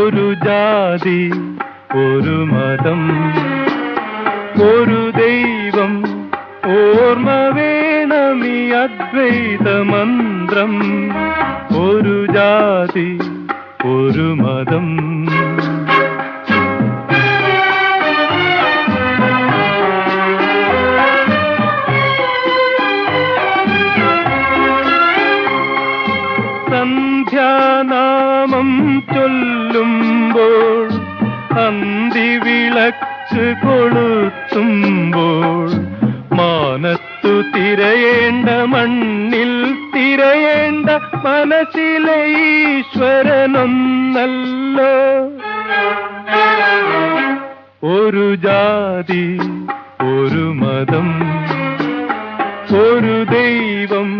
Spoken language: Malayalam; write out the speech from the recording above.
ഒരു ജാതി ഒരു മതം ഒരു ദൈവം ഓർമ്മ വേണമീ അദ്വൈത മന്ത്രം ഒരു ജാതി ഒരു മതം സന്ധ്യാനാമം ചൊല്ലുമ്പോൾ അന്തിവിളക്ക് കൊളുത്തുമ്പോൾ മാനത്തു തിരയേണ്ട മണ്ണിൽ തിരയേണ്ട മനസ്സിലെ ഈശ്വരനൊന്നല്ലോ ഒരു ജാതി ഒരു മതം ഒരു ദൈവം